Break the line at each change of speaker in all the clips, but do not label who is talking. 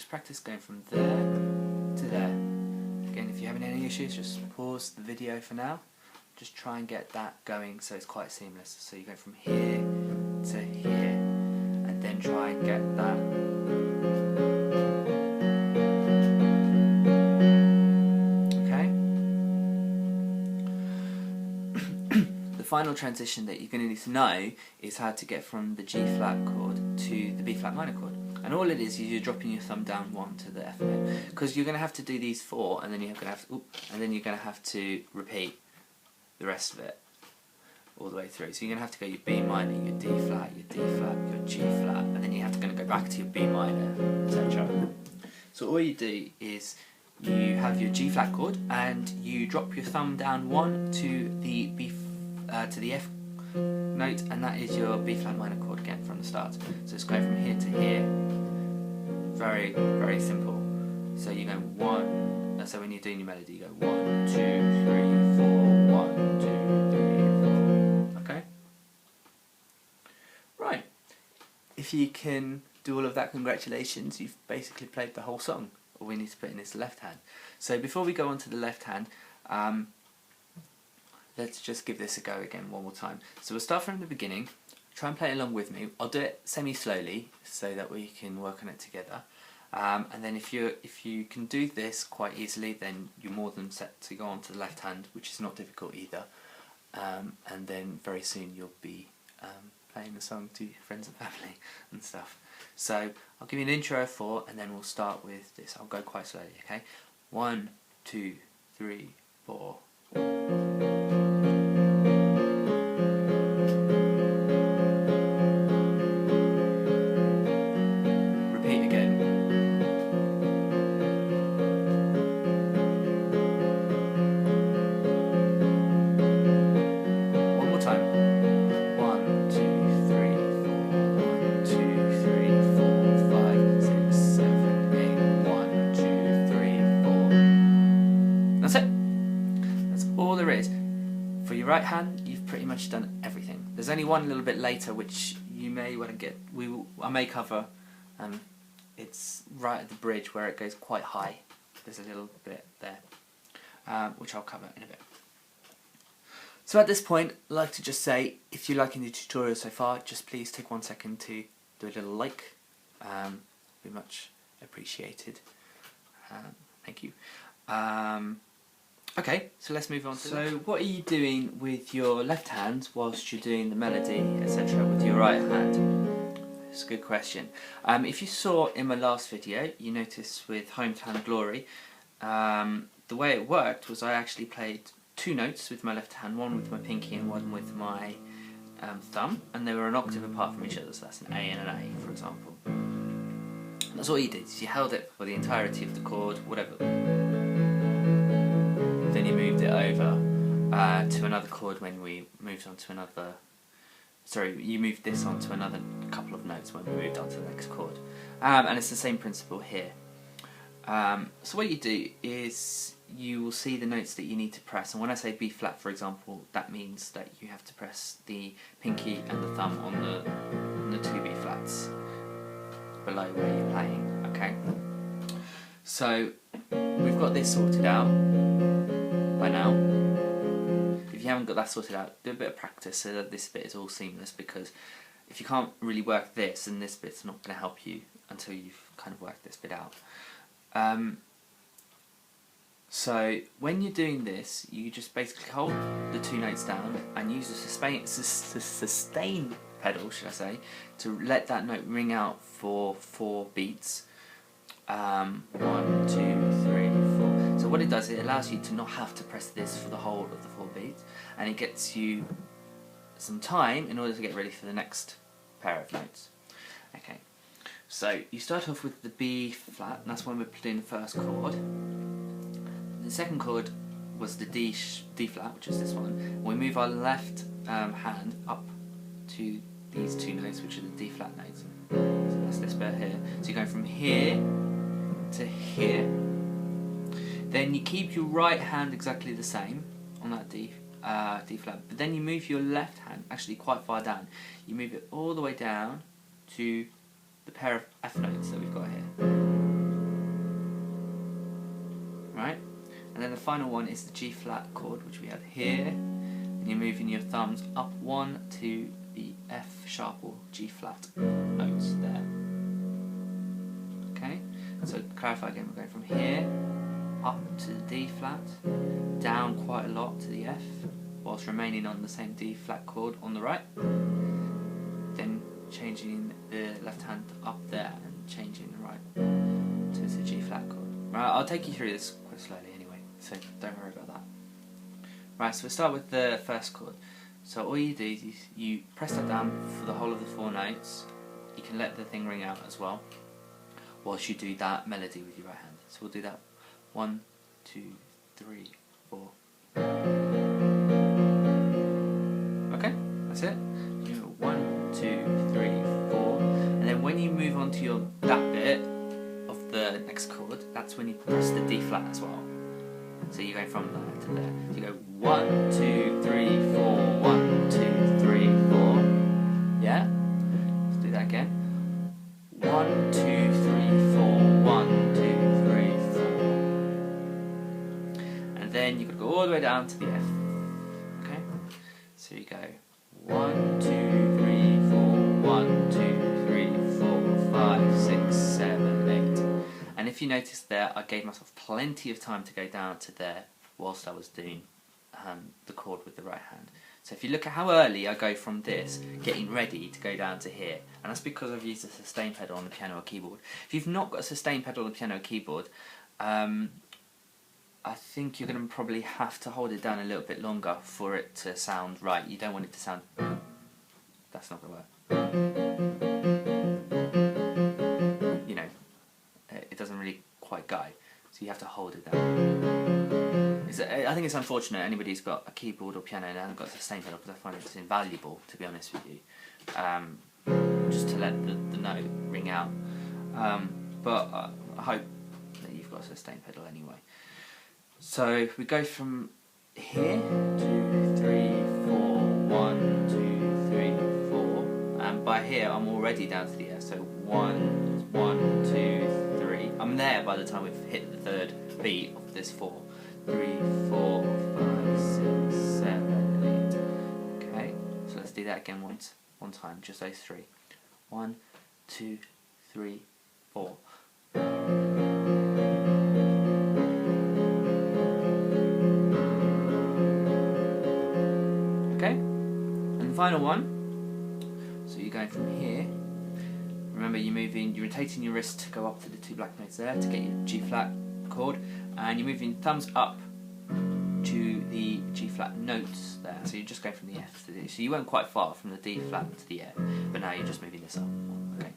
just practice going from there to there. Again, if you're having any issues, just pause the video for now. Just try and get that going so it's quite seamless. So you go from here to here, and then try and get that. Okay. The final transition that you're going to need to know is how to get from the G flat chord to the B flat minor chord. And all it is you're dropping your thumb down 1 to the F note, because you're going to have to do these 4, and then you're going to have to repeat the rest of it all the way through. So you're going to have to go your B minor, your D flat, your D flat, your G flat, and then you have to go back to your B minor, etc. So all you do is you have your G flat chord, and you drop your thumb down 1 to the F note, and that is your B flat minor chord again from the start. So it's going from here to here. Very, very simple. So you go 1. So when you're doing your melody, you go 1, 2, 3, 4, 1, 2, 3, 4. Okay. Right. If you can do all of that, congratulations. You've basically played the whole song. All we need to put in is the left hand. So before we go on to the left hand, let's just give this a go again one more time. So we'll start from the beginning. Try and play along with me. I'll do it semi-slowly so that we can work on it together. And then if you can do this quite easily, then you're more than set to go on to the left hand, which is not difficult either. And then very soon you'll be playing the song to your friends and family and stuff. So I'll give you an intro of 4, and then we'll start with this. I'll go quite slowly, okay? 1, 2, 3, 4. Right hand, you've pretty much done everything. There's only one little bit later which you may want to get. I may cover. It's right at the bridge where it goes quite high. There's a little bit there, which I'll cover in a bit. So at this point, I'd like to just say, if you're liking the tutorial so far, just please take 1 second to do a little like. Be much appreciated. Thank you. Okay, so let's move on to So what are you doing with your left hand whilst you're doing the melody, etc. with your right hand? It's a good question. If you saw in my last video, you noticed with Hometown Glory, the way it worked was I actually played 2 notes with my left hand, one with my pinky and one with my thumb, and they were an octave apart from each other, so that's an A and an A, for example. And that's all you did, is you held it for the entirety of the chord, whatever. Then you moved it over to another chord when we moved on to another. Sorry, you moved this on to another couple of notes when we moved on to the next chord. And it's the same principle here. So what you do is you will see the notes that you need to press. And when I say B flat, for example, that means that you have to press the pinky and the thumb on the 2 B flats below where you're playing. Okay. So we've got this sorted out by now. If you haven't got that sorted out, do a bit of practice so that this bit is all seamless, because if you can't really work this, then this bit's not going to help you until you've kind of worked this bit out. So when you're doing this, you just basically hold the 2 notes down and use the sustain pedal, should I say, to let that note ring out for 4 beats. 1, 2, 3, 4. So what it does, it allows you to not have to press this for the whole of the 4 beats, and it gets you some time in order to get ready for the next pair of notes. Okay, so you start off with the B flat, and that's when we're playing the first chord. The second chord was the D flat, which is this one. We move our left hand up to these 2 notes, which are the D flat notes. So that's this bit here. So you're going from here to here. Then you keep your right hand exactly the same on that D flat, but then you move your left hand actually quite far down. You move it all the way down to the pair of F notes that we've got here. And then the final one is the G flat chord, which we have here, and you're moving your thumbs up one to the F sharp or G flat notes there. Okay, so clarify again, we're going from here up to the D flat, down quite a lot to the F, whilst remaining on the same D flat chord on the right, then changing the left hand up there and changing the right to the G flat chord. Right, I'll take you through this quite slowly anyway, so don't worry about that. Right, so we'll start with the first chord. So all you do is you press that down for the whole of the 4 notes. You can let the thing ring out as well, whilst you do that melody with your right hand. So we'll do that. 1, 2, 3, 4. Okay, that's it. You go 1, 2, 3, 4, and then when you move on to that bit of the next chord, that's when you press the D flat as well. So you go from there to there. So you go 1, 2, 3, 4, 1, 2, 3, 4. Yeah? Let's do that again. 1, 2, 3, 4, 1, 2, 3, 4. And then you've got to go all the way down to the F. Okay? So you go 1, 2, 3, 4, 1, 2, 3, 4, 5, 6, 7, 8. And if you notice there, I gave myself plenty of time to go down to there whilst I was doing the chord with the right hand. So if you look at how early I go from this, getting ready to go down to here, and that's because I've used a sustain pedal on the piano or keyboard. If you've not got a sustain pedal on the piano or keyboard, I think you're going to probably have to hold it down a little bit longer for it to sound right. You don't want it to sound... That's not going to work. You know, it doesn't really quite go. So you have to hold it down. I think it's unfortunate anybody who's got a keyboard or piano and hasn't got a sustain pedal, because I find it's invaluable, to be honest with you, just to let the note ring out. But I hope that you've got a sustain pedal anyway. So we go from here, 2, 3, 4, 1, 2, 3, 4, and by here I'm already down to the F. So 1, 1, 2, 3. I'm there by the time we've hit the third beat of this 4. 3, 4, 5, 6, 7, 8. Okay, so let's do that again one time, just those 3. 1, 2, 3, 4. Okay, and the final one. So you're going from here. Remember, you're rotating your wrist to go up to the 2 black notes there to get your G flat chord, and you're moving thumbs up to the G flat notes there. So you're just going from the F to the D. So you went quite far from the D flat to the F, but now you're just moving this up. Okay.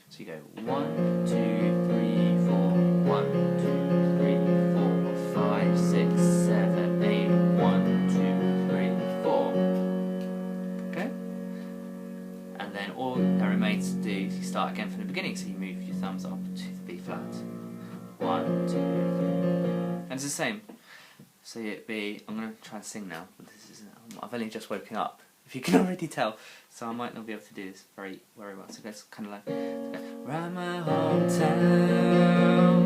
So you go 1, 2, 3, 4, 1, 2, 3, 4, 5, 6, 7, 8, 1, 2, 3, 4. Okay. And then all that remains to do is you start again from the beginning. So you move your thumbs up to the B flat. 1, 2, 3. And it's the same. So it'd be, I'm going to try and sing now, but I've only just woken up, if you can already tell, so I might not be able to do this very well. So it's kind of like, round my hometown,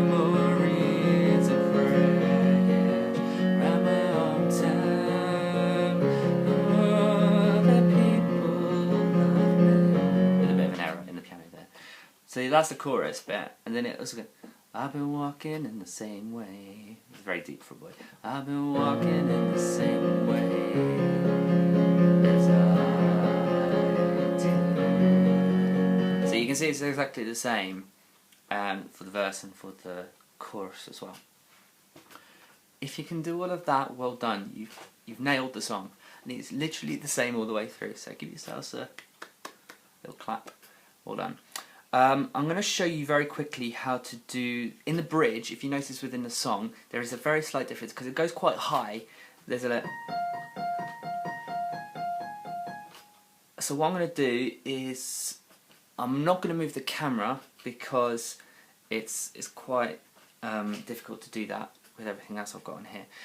memories of red, round my hometown, all the people I've met. With a bit of an error in the piano there. So that's the chorus bit, and then it also goes, I've been walking in the same way. It's very deep for a boy. I've been walking in the same way as I did. So you can see it's exactly the same for the verse and for the chorus as well. If you can do all of that, well done. You've nailed the song. And it's literally the same all the way through. So give yourselves a little clap. Well done. I'm going to show you very quickly how to do, in the bridge, if you notice within the song, there is a very slight difference, because it goes quite high. There's a... So what I'm going to do is, I'm not going to move the camera, because it's quite difficult to do that with everything else I've got on here.